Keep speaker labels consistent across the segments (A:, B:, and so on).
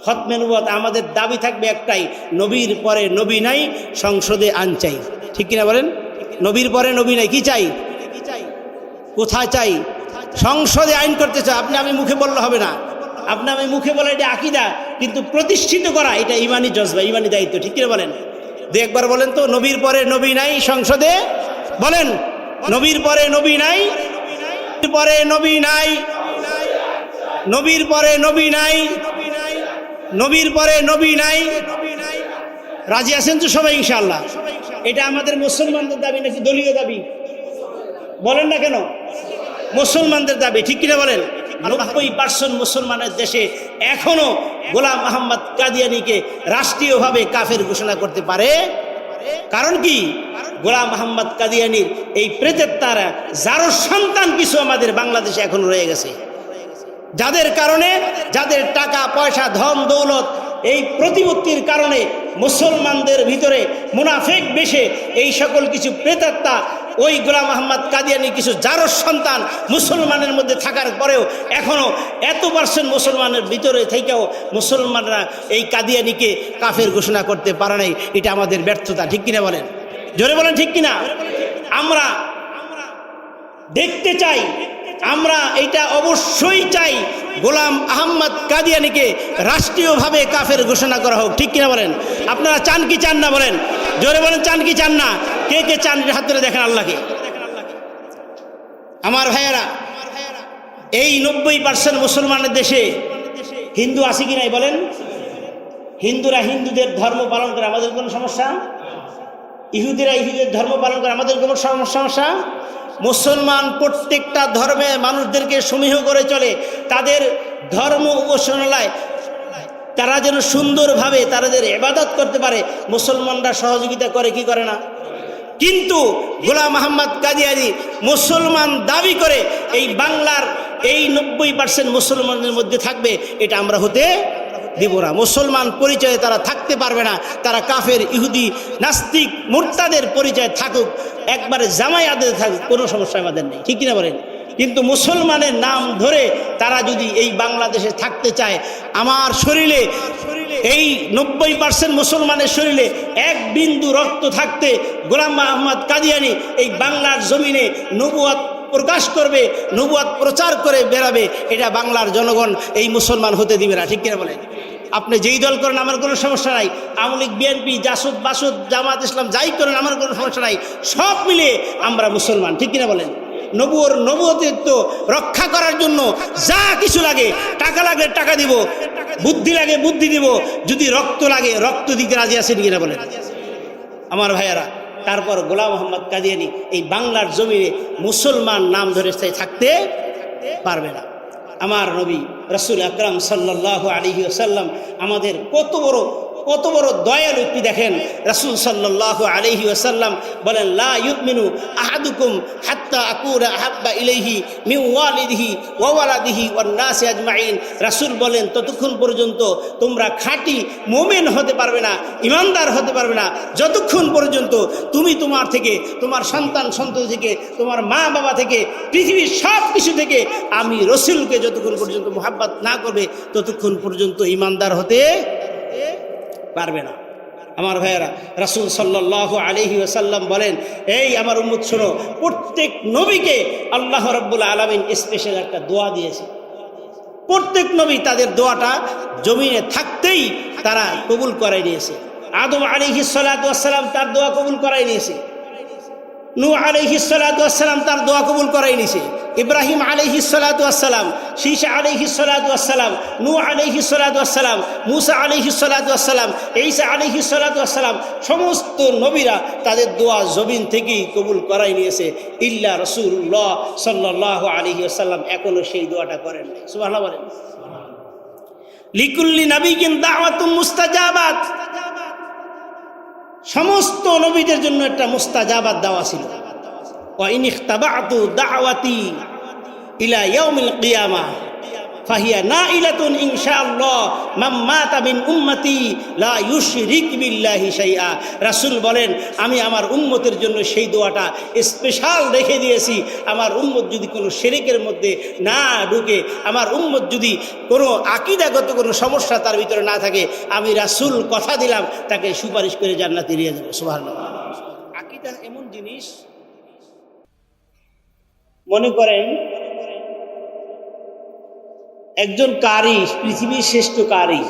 A: খতমে নবুয়ত আমাদের দাবি থাকবে একটাই, নবীর পরে নবী নাই, সংসদে আইন চাই। ঠিক কিনা বলেন? নবীর পরে নবী নাই, কি চাই? কোথায় চাই? সংসদে আইন করতে চাই। আপনি আমি মুখে বললে হবে না, আপনি আমি মুখে বলে এটা আকীদা, কিন্তু প্রতিষ্ঠিত করা এটা ইমানি জজবা, ইমানি দায়িত্ব। ঠিক কিনা বলেন? দু একবার বলেন তো, নবীর পরে নবী নাই সংসদে, বলেন নবীর পরে নবী নাই, পরে নবী নাই, নবীর পরে নবী নাই, নবীর পরে নবী নাই। রাজি আছেন তো সবাই ইনশাআল্লাহ? এটা আমাদের মুসলমানদের দাবি নাকি দলীয় দাবি? বলেন না কেন? মুসলমানদের দাবি। ঠিক কিনা বলেন? 90% মুসলমানের দেশে এখনো গোলাম মোহাম্মদ কাদিয়ানীকে রাষ্ট্রীয়ভাবে কাফের ঘোষণা করতে পারে। কারণ কি? গোলাম মোহাম্মদ কাদিয়ানীর এই প্রেতাত্মারা যার সন্তান কিছু আমাদের বাংলাদেশে এখন রয়ে গেছে, যাদের কারণে, যাদের টাকা পয়সা ধন দৌলত এই প্রতিপত্তির কারণে মুসলমানদের ভিতরে মুনাফিক বেশে এই সকল কিছু প্রেতাত্মা ওই গোলাম মোহাম্মদ কাদিয়ানী কিছু যার সন্তান মুসলমানের মধ্যে থাকার পরেও এখনো এত % মুসলমানের ভিতরে থেকেও মুসলমানরা এই কাদিয়ানীকে কাফের ঘোষণা করতে পারে নাই। এটা আমাদের ব্যর্থতা। ঠিক কিনা বলেন? জোরে বলেন ঠিক কিনা? আমরা দেখতে চাই, আমরা এটা অবশ্যই চাই গোলাম আহমদ কাদিয়ানীকে রাষ্ট্রীয়ভাবে কাফের ঘোষণা করা হোক। ঠিক কিনা বলেন? আপনারা চান কি চান না? বলেন জোরে বলেন, চান কি চান না? কে কে চান হাত ধরে দেখেন আল্লাহকে। আমার ভাইয়েরা, এই 90% মুসলমানের দেশে হিন্দু আছে কি নাই বলেন? হিন্দুরা হিন্দুদের ধর্ম পালন করে, আমাদের কোনো সমস্যা? ইহুদিরা ইহুদের ধর্ম পালন করে, আমাদের কোনো সমস্যা? মুসলমান প্রত্যেকটা ধর্মে মানুষদেরকে সমীহ করে চলে, তাদের ধর্ম উপাসনালয় তারা যেন সুন্দরভাবে তাদের ইবাদত করতে পারে মুসলমানরা সহযোগিতা করে কি করে না? কিন্তু গোলাম মোহাম্মদ কাদিয়ানী মুসলমান দাবি করে এই বাংলার এই 90% মুসলমানদের মধ্যে থাকবে, এটা আমরা হতে দিব না। মুসলমান পরিচয়ে তারা থাকতে পারবে না, তারা কাফের, ইহুদি, নাস্তিক, মুরতাদের পরিচয় থাকুক, একবারে জামাই আদায় থাকুক, কোনো সমস্যা আমাদের নেই। ঠিক কিনা বলেন? কিন্তু মুসলমানের নাম ধরে তারা যদি এই বাংলাদেশে থাকতে চায়, আমার শরীরে এই 90% মুসলমানের শরীরে এক বিন্দু রক্ত থাকতে গোলাম মোহাম্মদ কাদিয়ানী এই বাংলার জমিনে নবুয়ত প্রকাশ করবে, নবুয়ত প্রচার করে বেরাবে, এটা বাংলার জনগণ এই মুসলমান হতে দিবে না। ঠিক কিনা বলেন? আপনি যেই দল করেন আমার কোনো সমস্যা নাই, আওয়ামী লীগ, বিএনপি, জাসদ, বাসদ, জামাত ইসলাম যাই করেন আমার কোনো সমস্যা নাই, সব মিলে আমরা মুসলমান। ঠিক কিনা বলেন? নবুয়তের তো রক্ষা করার জন্য যা কিছু লাগে, টাকা লাগে টাকা দিব, বুদ্ধি লাগে বুদ্ধি দিব, যদি রক্ত লাগে রক্ত দিতে রাজি আছেন কিনা বলেন? আমার ভাইয়ারা, তারপর গোলাম মোহাম্মদ কাদিয়ানী এই বাংলার জমিনে মুসলমান নাম ধরে থাকতে পারবে না। আমার নবী রাসূল আকরাম সাল্লাল্লাহু আলাইহি ওয়াসাল্লাম আমাদের কত বড় দয়ালু। আপনি দেখেন রাসূল সাল্লাল্লাহু আলাইহি ওয়াসাল্লাম বলেন, লা ইউমিনু আহাদুকুম হাত্তা আকুনা আহাব্বা ইলাইহি মিন ওয়ালিদিহি ওয়া ওয়ালাদিহি ওয়ান নাসি আজমাইন। রাসূল বলেন, ততক্ষণ পর্যন্ত তোমরা খাঁটি মুমিন হতে পারবে না, ইমানদার হতে পারবে না, যতক্ষণ পর্যন্ত তুমি তোমার থেকে, তোমার সন্তান সন্ততি থেকে, তোমার মা বাবা থেকে, পৃথিবীর সব কিছু থেকে আমি রাসূলকে যতক্ষণ পর্যন্ত মুহাব্বত না করবে ততক্ষণ পর্যন্ত ইমানদার হতে পারবে না। আমার ভাইয়েরা, রাসূল সাল্লাল্লাহু আলাইহি ওয়াসাল্লাম বলেন, এই আমার উম্মত শোনো, প্রত্যেক নবীকে আল্লাহ রাব্বুল আলামিন স্পেশাল একটা দোয়া দিয়েছে। প্রত্যেক নবী তাদের দোয়াটা জমিনে থাকতেই তারা কবুল করাই নিয়েছে। আদম আলাইহিস সালাতু ওয়াস সালাম তার দোয়া কবুল করাই নিয়েছে, নূহ আলাইহিস সালাতু ওয়াস সালাম তার দোয়া কবুল করাই নিয়েছে, ইব্রাহিম আলাইহিস সালাতু ওয়াস সালাম, শীশা আলাইহিস সালাতু ওয়াস সালাম, নূহ আলাইহিস সালাতু ওয়াস সালাম, মূসা আলাইহিস সালাতু ওয়াস সালাম, ঈসা আলাইহিস সালাতু ওয়াস সালাম, সমস্ত নবীরা তাদের দোয়া জমিন থেকেই কবুল করাই নিয়েছে, ইল্লা রাসূলুল্লাহ সাল্লাল্লাহু আলাইহি ওয়াসাল্লাম এখনো সেই দোয়াটা করেন নাই। সুবহানাল্লাহ বলেন। লিকুল্লি নাবিয়্যিন দাওয়াতুন মুস্তাজাবাত, সমস্ত নবীদের জন্য একটা মুস্তাজাবাত দাওয়া ছিল। ওয়া ইন ইখতাবাতু দাওয়াতি ইলা ইয়াউমিল কিয়ামাহ ফাহিয়া নাইলাতুন ইনশাআল্লাহ মান মাতা মিন উম্মতি লা ইউশরিক বিল্লাহি শাইআ। রাসূল বলেন, আমি আমার উম্মতের জন্য সেই দোয়াটা স্পেশাল রেখে দিয়েছি। আমার উম্মত যদি কোনো শিরকের মধ্যে না ঢুকে, আমার উম্মত যদি কোনো আকীদাগত কোনো সমস্যা তার ভিতরে না থাকে, আমি রাসূল কথা দিলাম তাকে সুপারিশ করে জান্নাতে নিয়ে যাব। সুবহানাল্লাহ। আকীদা এমন জিনিস, মনে করেন একজন কারি, পৃথিবীর শ্রেষ্ঠ কারি,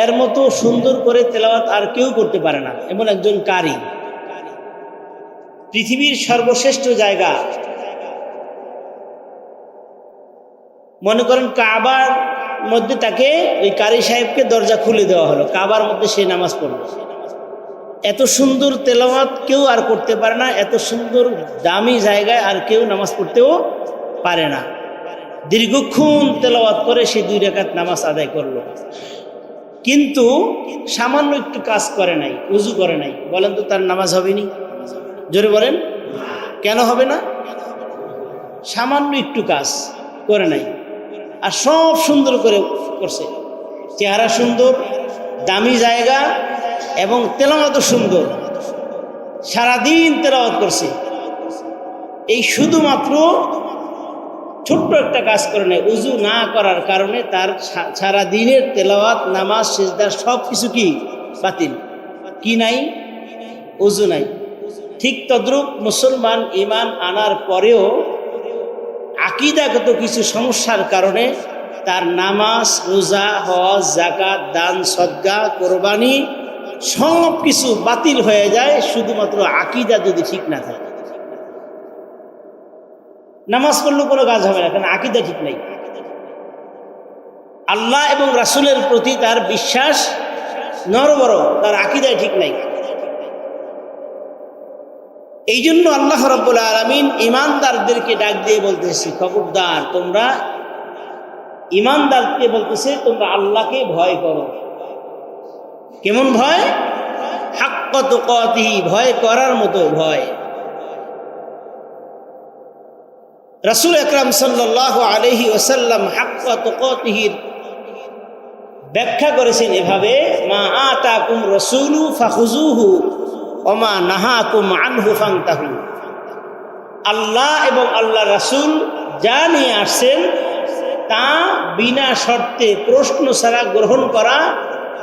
A: এর মতো সুন্দর করে তেলাওয়াত আর কেউ করতে পারে না। এমন একজন কারি, পৃথিবীর সর্বশ্রেষ্ঠ জায়গা, মনে করেন কাবার মধ্যে তাকে, ওই কারি সাহেবকে দরজা খুলে দেওয়া হলো, কাবার মধ্যে সে নামাজ পড়ল। এত সুন্দর তেলাওয়াত কেউ আর করতে পারে না, এত সুন্দর দামি জায়গায় আর কেউ নামাজ পড়তেও পারে না। দীর্ঘক্ষণ তেলাওয়াত করে সে 2 রাকাত নামাজ আদায় করলো, কিন্তু সামান্য একটু কাজ করে নাই, উজু করে নাই। বলেন তো তার নামাজ হবে নি? জোরে বলেন, কেন হবে না? সামান্য একটু কাজ করে নাই, আর সব সুন্দর করে করছে। চেহারা সুন্দর, দামি জায়গা, এবং তেলাওয়াত সুন্দর, সারাদিন তেলাওয়াত করছে। এই শুধুমাত্র ছোট্ট একটা কাজ করে নেয়, উজু না করার কারণে তার সারা দিনের তেলাওয়াত, নামাজ, সিজদা সব কিছু কি বাতিল। কি নাই? উজু নাই। ঠিক তদ্রূপ মুসলমান ঈমান আনার পরেও আকীদাগত কিছু সমস্যার কারণে তার নামাজ, রোজা, হজ, যাকাত, দান, সদকা, কোরবানি সব কিছু বাতিল হয়ে যায়, শুধুমাত্র আকীদা যদি ঠিক না থাকে। নামাজ পড়লেও কোনো কাজ হবে না, কারণ আকীদা ঠিক নাই। আল্লাহ এবং রাসূলের প্রতি তার বিশ্বাস নড়বড়, তার আকীদাই ঠিক নাই। এই জন্য আল্লাহ রাব্বুল আলামিন ঈমানদারদেরকে ডাক দিয়ে বলতেছে, খবরদার, তোমরা ঈমানদারকে বলতেছে তোমরা আল্লাহকে ভয় করো। কেমন ভয়? হাক্ক তুকাতিহি, ভয় করার মতো ভয়। রাসূল আকরাম সাল্লাল্লাহু আলাইহি ওয়াসাল্লাম হাক্ক তুকাতিহির ব্যাখ্যা করেছেন এভাবে, মা আতাকুম রাসূলু ফাখুযুহু ওয়া মা নাহাকুম আনহু ফান্তাহু। আল্লাহ এবং আল্লাহ রাসূল যা নিয়ে আসছেন তা বিনা শর্তে, প্রশ্ন ছাড়া গ্রহণ করা,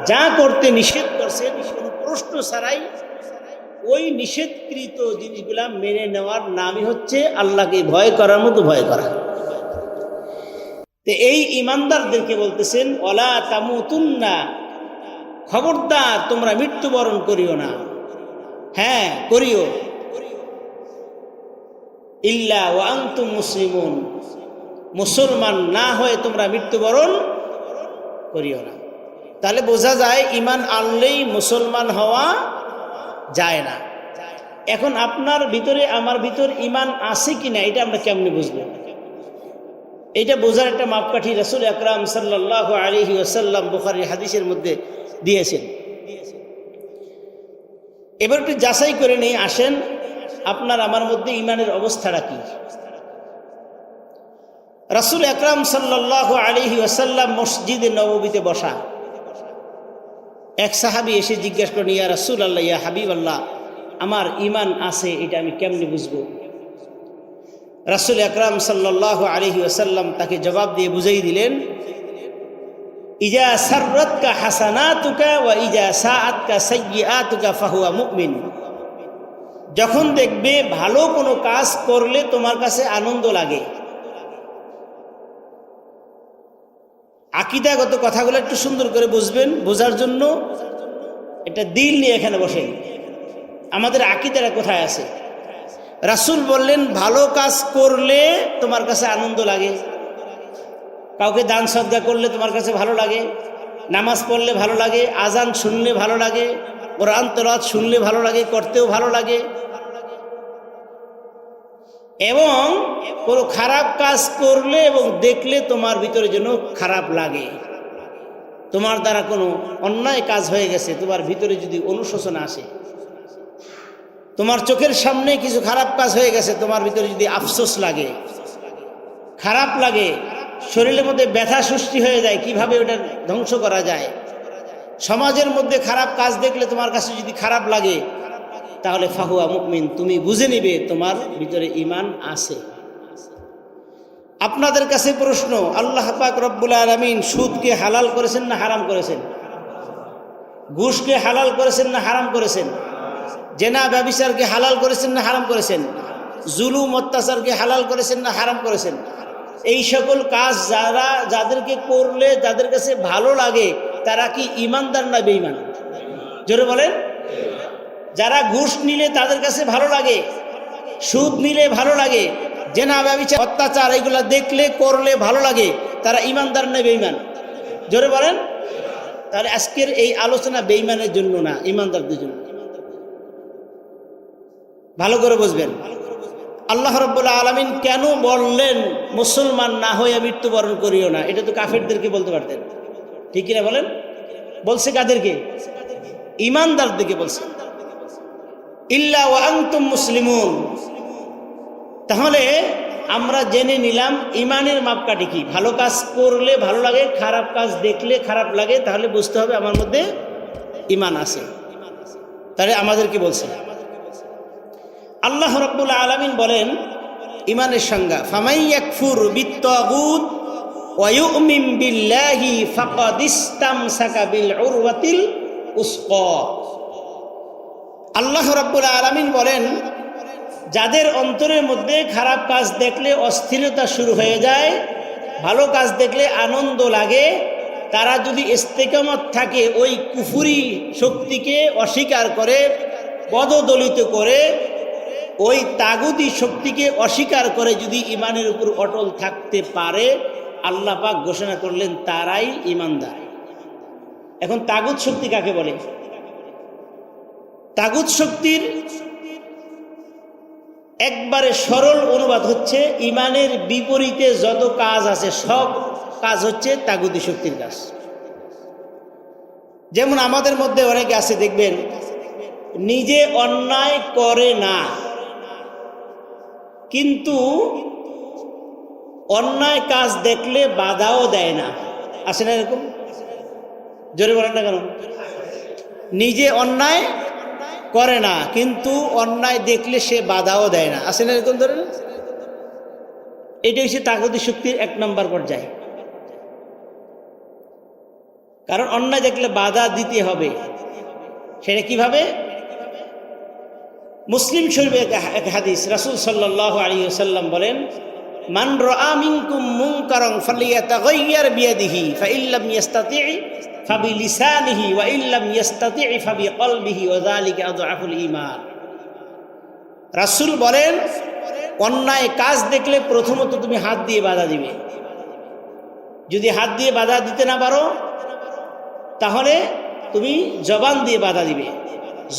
A: যা করতে নিষেধ করছেন কোনো প্রশ্ন ছাড়াই ওই নিষেধকৃত জিনিসগুলা মেনে নেওয়ার নামই হচ্ছে আল্লাহকে ভয় করার মতো ভয় করা। তো এই ঈমানদারদেরকে বলতেছেন, ওয়ালা তামুতুন্না, খবরদার তোমরা মৃত্যুবরণ করিও না। হ্যাঁ, করিও, ইল্লা ওয়া আনতুম মুসলিমুন, মুসলমান না হয়ে তোমরা মৃত্যুবরণ করিও না। তাহলে বোঝা যায় ঈমান আনলেই মুসলমান হওয়া যায় না। এখন আপনার ভিতরে আমার ভিতর ঈমান আছে কিনা এটা আমরা কেমনে বুঝবো? এটা বোঝার একটা মাপকাঠি রাসূল আকরাম সাল্লাল্লাহু আলাইহি ওয়াসাল্লাম বুখারীর হাদিসের মধ্যে দিয়েছেন। এবার একটু যাচাই করে নেই, আসেন আপনার আমার মধ্যে ঈমানের অবস্থাটা কি। রাসূল আকরাম সাল্লাল্লাহু আলাইহি ওয়াসাল্লাম মসজিদে নববীতে বসা, এক সাহাবী এসে জিজ্ঞাসা করেন, ইয়া রাসূলুল্লাহ, ইয়া হাবিবাল্লাহ, আমার ঈমান আছে, এটা আমি কেমনে বুঝবো? রাসূল আকরাম সাল্লাল্লাহু আলাইহি ওয়াসাল্লাম তাকে জবাব দিয়ে বুঝাই দিলেন, ইজা সাররাতকা হাসানাতুকা ওয়া ইজা সাআতকা সাইয়্যাতুকা ফাহুয়া মুমিন। যখন দেখবে ভালো কোনো কাজ করলে তোমার কাছে আনন্দ লাগে। আকীদাগত কথাগুলো একটু সুন্দর করে বুঝবেন, বোঝার জন্য একটা দিল নিয়ে এখানে বসেন। আমাদের আকীদাটা কোথায় আছে? রাসূল বললেন, ভালো কাজ করলে তোমার কাছে আনন্দ লাগে, কাউকে দান সদকা করলে তোমার কাছে ভালো লাগে, নামাজ পড়লে ভালো লাগে, আজান শুনলে ভালো লাগে, কোরআন তেলাওয়াত শুনলে ভালো লাগে, করতেও ভালো লাগে। এবং কোনো খারাপ কাজ করলে এবং দেখলে তোমার ভিতরে যেন খারাপ লাগে। তোমার দ্বারা কোনো অন্যায় কাজ হয়ে গেছে, তোমার ভিতরে যদি অনুশোচনা আসে, তোমার চোখের সামনে কিছু খারাপ কাজ হয়ে গেছে, তোমার ভিতরে যদি আফসোস লাগে, খারাপ লাগে, শরীরের মধ্যে ব্যথা সৃষ্টি হয়ে যায়, কিভাবে ওটা ধ্বংস করা যায়। সমাজের মধ্যে খারাপ কাজ দেখলে তোমার কাছে যদি খারাপ লাগে, তাহলে ফাহুয়া মুমিন, তুমি বুঝে নিবে তোমার ভিতরে ঈমান আছে। আপনাদের কাছে প্রশ্ন, আল্লাহ পাক রব্বুল আলামিন সুদকে হালাল করেছেন না হারাম করেছেন? ঘুষকে হালাল করেছেন না হারাম করেছেন? জেনা ব্যভিচারকে হালাল করেছেন না হারাম করেছেন? জুলুম অত্যাচারকে হালাল করেছেন না হারাম করেছেন? এই সকল কাজ যাদেরকে করলে যাদের কাছে ভালো লাগে, তারা কি ঈমানদার না বেঈমান? জোরে বলেন। যারা ঘুষ নিলে তাদের কাছে ভালো লাগে, সুদ নিলে ভালো লাগে, জেনা ব্যভিচার অত্যাচার এগুলা দেখলে করলে ভালো লাগে, তারা ঈমানদার না বেঈমান? জোরে বলেন। তাহলে আজকের এই আলোচনা বেঈমানের জন্য না, ঈমানদারদের জন্য। ভালো করে বুঝবেন। আল্লাহ রাব্বুল আলামিন কেন বললেন মুসলমান না হয়ে মৃত্যুবরণ করিও না? এটা তো কাফেরদেরকে বলতে পারতেন, ঠিক কিনা বলেন? বলছে কাদেরকে? ঈমানদারদেরকে বলছে, ইল্লা ওয়া আনতুম মুসলিমুন। তাহলে আমরা জেনে নিলাম ঈমানের মাপকাঠি কি। ভালো কাজ করলে ভালো লাগে, খারাপ কাজ দেখলে খারাপ লাগে, তাহলে বুঝতে হবে আমার মধ্যে ঈমান আছে। তাহলে আমাদেরকে বলছে আল্লাহ রাব্বুল আলামিন বলেন ঈমানের সংজ্ঞা, ফামাই ইয়াকফুর বিত্তাগুত ওয়া ইউমিন বিল্লাহি ফাকাদ ইসতামসাকা বিল উরওয়াতিল উসকা। আল্লাহ রাব্বুল আলামিন বলেন, যাদের অন্তরের মধ্যে খারাপ কাজ দেখলে অস্থিরতা শুরু হয়ে যায়, ভালো কাজ দেখলে আনন্দ লাগে, তারা যদি ইস্তেকামত থাকে, ওই কুফরি শক্তিকে অস্বীকার করে, পদদলিত করে, ওই তাগুতি শক্তিকে অস্বীকার করে যদি ঈমানের উপর অটল থাকতে পারে, আল্লাহ পাক ঘোষণা করলেন তারাই ঈমানদার। এখন তাগুত শক্তি কাকে বলে? তাগুত শক্তির একবারে সরল অনুবাদ হচ্ছে, ঈমানের বিপরীতে যত কাজ আছে সব কাজ হচ্ছে তাগুতি শক্তির কাজ। যেমন আমাদের মধ্যে অনেকে আছে, দেখবেন নিজে অন্যায় করে না, কিন্তু অন্যায় কাজ দেখলে বাধাও দেয় না। আছে না এরকম? জোরে বলেন না কেন? নিজে অন্যায় করে না, কিন্তু অন্যায় দেখলে সে বাধাও দেয় না। আছে না এরকম? ধরেন, এটা হচ্ছে তাগুতি শক্তির 1 নম্বর পর্যায়। কারণ অন্যায় দেখলে বাধা দিতে হবে। সেটা কিভাবে? মুসলিম শরীফে এক হাদিস, রাসূল সাল্লাল্লাহু আলাইহি ওয়াসাল্লাম বলেন, মান রাআ মিনকুম মুনকারান ফালিয়াতাগাইয়ার বিয়াদিহি ফাইল্লাম ইস্তাতি' ফাবিলিসানিহি ওয়া ইল্লাম ইস্তাতি' ফাবিকলবিহি ওয়া যালিকা আযআফুল ঈমান। রাসূল বলেন, অন্যায় কাজ দেখলে প্রথমত তুমি হাত দিয়ে বাধা দিবে। যদি হাত দিয়ে বাধা দিতে না পারো, তাহলে তুমি জবান দিয়ে বাধা দিবে।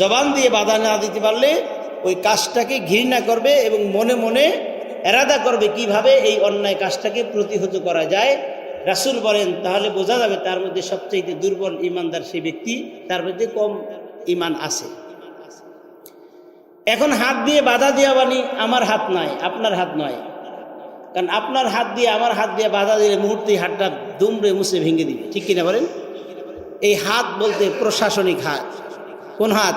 A: জবান দিয়ে বাধা না দিতে পারলে ওই কাজটাকে ঘৃণা করবে এবং মনে মনে এরাদা করবে কিভাবে এই অন্যায় কাজটাকে প্রতিহত করা যায়। রাসূল বলেন, তাহলে বোঝা যাবে তার মধ্যে সবচেয়ে দুর্বল ঈমানদার সেই ব্যক্তি, তার মধ্যে কম ঈমান আছে। এখন হাত দিয়ে বাধা দেওয়া মানে আমার হাত নয়, আপনার হাত নয়। কারণ আপনার হাত দিয়ে আমার হাত দিয়ে বাধা দিলে মুহূর্তেই হাতটা দুমড়ে মুছে ভেঙে দিবে, ঠিক কিনা বলেন? এই হাত বলতে প্রশাসনিক হাত। কোন হাত?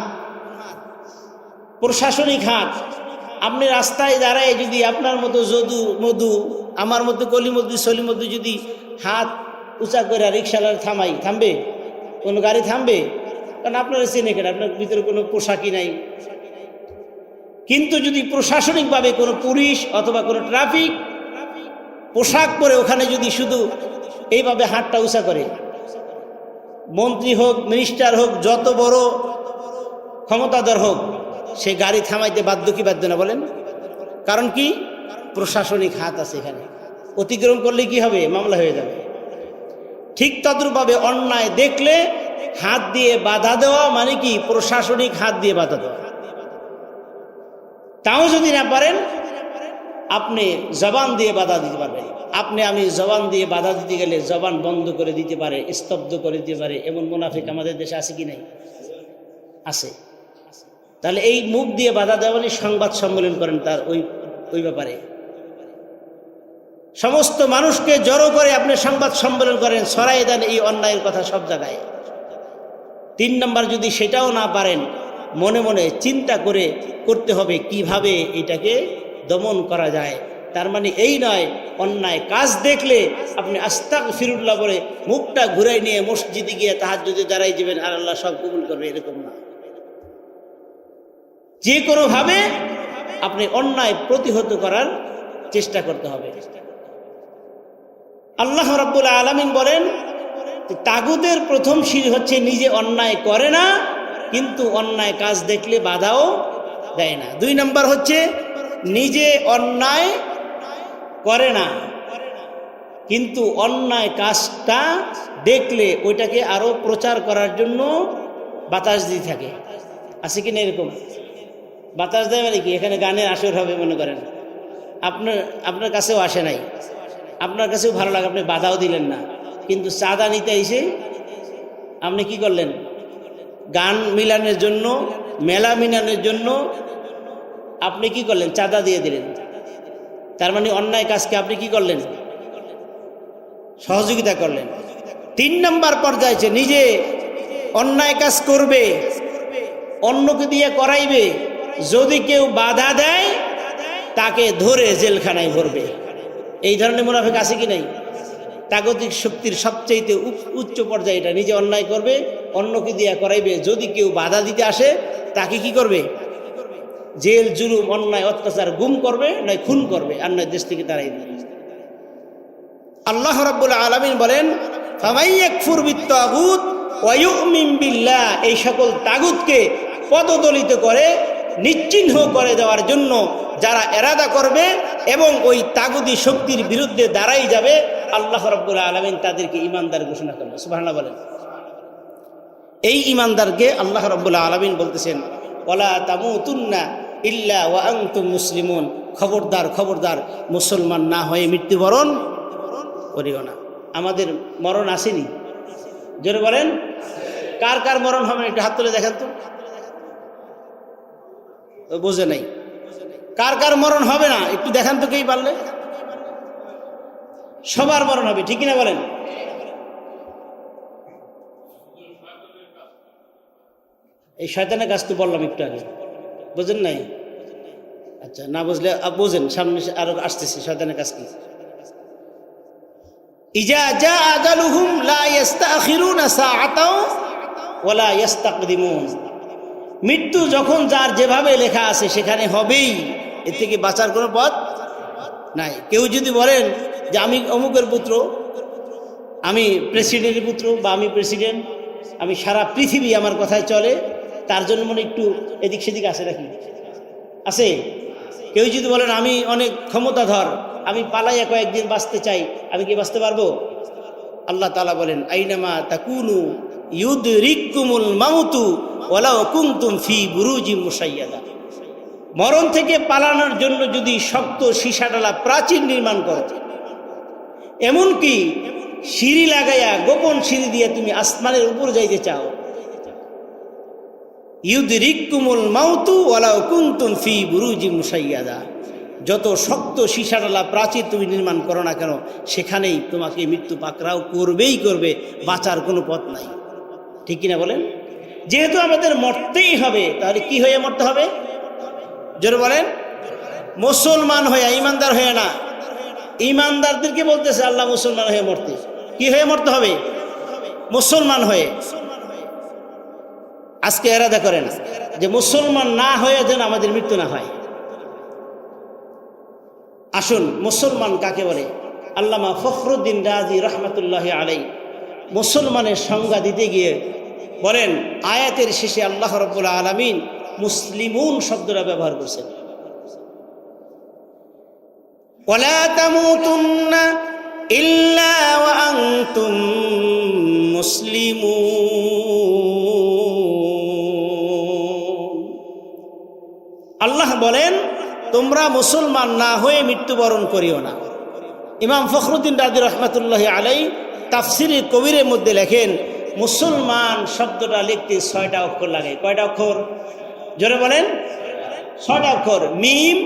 A: প্রশাসনিক হাত। আপনি রাস্তায় দাঁড়ায় যদি আপনার মতো যদু মধু, আমার মতো কলিমদ্দু সলিমদ্দু যদি হাত উঁচা করে রিক্সাওয়ালা থামাই, থামবে? কোনো গাড়ি থামবে? কারণ আপনারা চেনে কেন, আপনার ভিতরে কোনো পোশাকই নাই। কিন্তু যদি প্রশাসনিকভাবে কোনো পুলিশ অথবা কোনো ট্রাফিক পোশাক পরে ওখানে যদি শুধু এইভাবে হাতটা উঁচা করে, মন্ত্রী হোক, মিনিস্টার হোক, যত বড় ক্ষমতাধর হোক, সে গাড়ি থামাইতে বাধ্য কি বাধ্য না বলেন? কারণ কি? প্রশাসনিক হাত আছে এখানে। অতিক্রম করলে কি হবে? মামলা হয়ে যাবে। ঠিক তদ্রূপভাবে অন্যায় দেখলে হাত দিয়ে বাধা দেওয়া মানে কি? প্রশাসনিক হাত দিয়ে বাধা দেওয়া। তাও যদি না পারেন, আপনি জবান দিয়ে বাধা দিতে পারবেন। আমি জবান দিয়ে বাধা দিতে গেলে জবান বন্ধ করে দিতে পারে, স্তব্ধ করে দিতে পারে, এমন মুনাফিক আমাদের দেশে আছে কি নাই? আছে। তাহলে এই মুখ দিয়ে বাধা দেওয়া মানে সংবাদ সম্মেলন করেন তার ওই ব্যাপারে। সমস্ত মানুষকে জড়ো করে আপনি সংবাদ সম্মেলন করেন, ছড়াই দেন এই অন্যায়ের কথা সব জায়গায়। 3 নম্বর, যদি সেটাও না পারেন, মনে মনে চিন্তা করে করতে হবে কিভাবে এটাকে দমন করা যায়। তার মানে এই নয় অন্যায় কাজ দেখলে আপনি আস্তাগফিরুল্লাহ বলে মুখটা ঘুরাই নিয়ে মসজিদে গিয়ে তাহাজ্জুদে দাঁড়াই যাবেন আর আল্লাহ সব কবুল করবে, এরকম না। যে কোনোভাবে আপনি অন্যায় প্রতিহত করার চেষ্টা করতে হবে। আল্লাহ রাব্বুল আলামিন বলেন, তাগুতের প্রথম সিঁড়ি হচ্ছে নিজে অন্যায় করে না, কিন্তু অন্যায় কাজ দেখলে বাধাও দেয় না। 2 নম্বর হচ্ছে নিজে অন্যায় করে না, কিন্তু অন্যায় কাজটা দেখলে ওইটাকে আরো প্রচার করার জন্য বাতাস দিয়ে থাকে। আছে কি না এরকম? বাতাস দেয় মানে কি, এখানে গানের আসর হবে মনে করেন, আপনার কাছেও আসে নাই, আপনার কাছেও ভালো লাগে, আপনি বাধাও দিলেন না, কিন্তু চাঁদা নিতে এসে আপনি কি করলেন? গান মিলানের জন্য, মেলা মিলানের জন্য আপনি কি করলেন? চাঁদা দিয়ে দিলেন। তার মানে অন্যায় কাজকে আপনি কি করলেন? সহযোগিতা করলেন। 3 নম্বর পর্যায়ে আছে নিজে অন্যায় কাজ করবে, অন্যকে দিয়ে করাইবে, যদি কেউ বাধা দেয় তাকে ধরে জেলখানায় ভরবে। এই ধরনের মুনাফিক আছে কি নাই? তাগতিক শক্তির সবচেয়ে উচ্চ পর্যায়ে এটা, নিজে অন্যায় করবে, অন্যকে দিয়া করাইবে, যদি কেউ বাধা দিতে আসে তাকে কি করবে? জেল, জুলুম, অন্যায়, অত্যাচার, গুম করবে, নয় খুন করবে, আর নয় দেশ থেকে তাড়াই দেবে। আল্লাহ রাব্বুল আলামিন বলেন, ফামাইয়াকফুর বিত্তাগুত ওয়া ইউমিন বিল্লাহ, এই সকল তাগুতকে পদদলিত করে নিশ্চিহ্ন করে দেওয়ার জন্য যারা এরাদা করবে এবং ওই তাগুতি শক্তির বিরুদ্ধে দাঁড়াই যাবে, আল্লাহ রাব্বুল আলামিন তাদেরকে ঈমানদার ঘোষণা করবেন। সুবহানাল্লাহ বলেন। এই ঈমানদারকে আল্লাহ রাব্বুল আলামিন বলতেছেন, ওয়ালা তামুতুন্না ইল্লা ওয়া আনতুম মুসলিমুন, খবরদার খবরদার মুসলমান না হয়ে মৃত্যুবরণ করিও না। আমাদের মরণ আসেনি, জোরে বলেন। কার কার মরণ হবে একটু হাত তুলে দেখেন তো। বোঝে নাই কার কার মরণ হবে না, একটু দেখান তো কেই পারলে। সবার মরণ হবে, ঠিক কিনা বলেন? এই শয়তানের কাজ তো বললাম একটু আগে, বোঝেন নাই? আচ্ছা, না বুঝলে বোঝেন, সামনে আরো আসতেছে শয়তানের কাজ কি। ইজা জা আজালুহুম লা ইস্তাখিরুনা সাআতাও ওয়া লা ইস্তাকদিমুন, মৃত্যু যখন যার যেভাবে লেখা আছে সেখানে হবেই, এর থেকে বাঁচার কোনো পথ নাই। কেউ যদি বলেন যে আমি অমুকের পুত্র, আমি প্রেসিডেন্টের পুত্র, বা আমি প্রেসিডেন্ট, আমি সারা পৃথিবী আমার কথায় চলে, তার জন্য মনে একটু এদিক সেদিক আছে নাকি? আছে। কেউ যদি বলেন আমি অনেক ক্ষমতাধর, আমি পালাইয়া কয়েকদিন বাঁচতে চাই, আমি কি বাঁচতে পারবো? আল্লাহ তাআলা বলেন, আইনামা তাকুনু ইউদরিকুমুল মাউতু ওয়ালাউ কুনতুম ফি বুরুজিম মুশাইয়াদা, মরণ থেকে পালানোর জন্য যদি শক্ত সীসাডালা প্রাচীর নির্মাণ করো, এমনকি সিঁড়ি লাগাইয়া গোপন সিঁড়ি দিয়ে তুমি আসমানের উপর যাইতে চাও, ইউদরিকুমুল মাউতু ওয়ালাউ কুনতুম ফি বুরুজিম মুশাইয়াদা, যত শক্ত সীসাডালা প্রাচীর তুমি নির্মাণ করো না কেন, সেখানেই তোমাকে মৃত্যু পাকড়াও করবেই করবে, বাঁচার কোনো পথ নাই। ঠিক কিনা বলেন? যেহেতু আমাদের মরতেই হবে, তাহলে কি হয়ে মরতে হবে? জোরে বলেন। মুসলমান হয়ে, ইমানদার হয়ে না। ইমানদারদেরকে বলতেছে আল্লাহ মুসলমান হয়ে মরতে। কি হয়ে মরতে হবে? মুসলমান হয়ে। আজকে এরাদা করেন যে মুসলমান না হয়ে যেন আমাদের মৃত্যু না হয়। আসুন, মুসলমান কাকে বলে? আল্লামা ফখরুদ্দিন রাজি রহমতুল্লাহ আলাইহি মুসলমানের সংজ্ঞা দিতে গিয়ে বলেন, আয়াতের শেষে আল্লাহ রাব্বুল আলামিন মুসলিমুন শব্দটা ব্যবহার করছেন। ওয়ালা তামুতুন্না ইল্লা ওয়া আনতুম মুসলিমুন। আল্লাহ বলেন, তোমরা মুসলমান না হয়ে মৃত্যুবরণ করিও না। ইমাম ফখরুদ্দিন রাজি রহমতুল্লাহ আলাইহি তাফসিরে কবিরের মধ্যে লেখেন, মুসলমান শব্দটা লিখতে 6টা অক্ষর লাগে। কয়টা অক্ষর? জোরে বলেন। 6টা অক্ষর। মিম,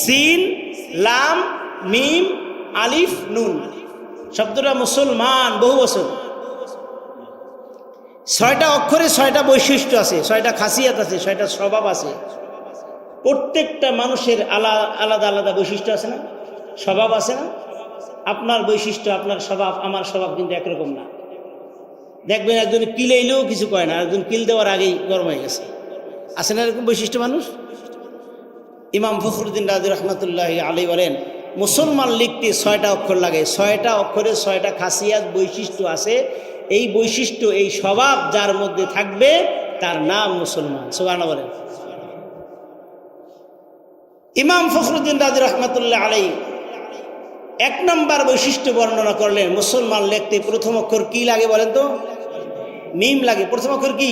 A: সিন, লাম, মিম, আলিফ নুন শব্দটা মুসলমান বহু বছর। 6টা অক্ষরে 6টা বৈশিষ্ট্য আছে, 6টা খাসিয়াত আছে, 6টা স্বভাব আছে। প্রত্যেকটা মানুষের আলাদা আলাদা বৈশিষ্ট্য আছে না, স্বভাব আছে না? আপনার বৈশিষ্ট্য, আপনার স্বভাব, আমার স্বভাব কিন্তু একরকম না। দেখবেন একজন কিল এলেও কিছু কয় না, একজন কিল দেওয়ার আগেই গরম হয়ে গেছে। আছে না এরকম বৈশিষ্ট্য মানুষ? ইমাম ফখরুদ্দিন রাজি রহমতুল্লাহ আলী বলেন, মুসলমান লিখতে 6টা অক্ষর লাগে, 6টা অক্ষরে 6টা খাসিয়াত বৈশিষ্ট্য আছে। এই বৈশিষ্ট্য, এই স্বভাব যার মধ্যে থাকবে তার নাম মুসলমান। সুবহানাল্লাহ বলেন। ইমাম ফখরুদ্দিন রাজি রহমতুল্লাহ আলী 1 নম্বর বৈশিষ্ট্য বর্ণনা করলেন, মুসলমান লিখতে প্রথম অক্ষর কি লাগে বলেন তো? মিম লাগে। প্রথম অক্ষর কি?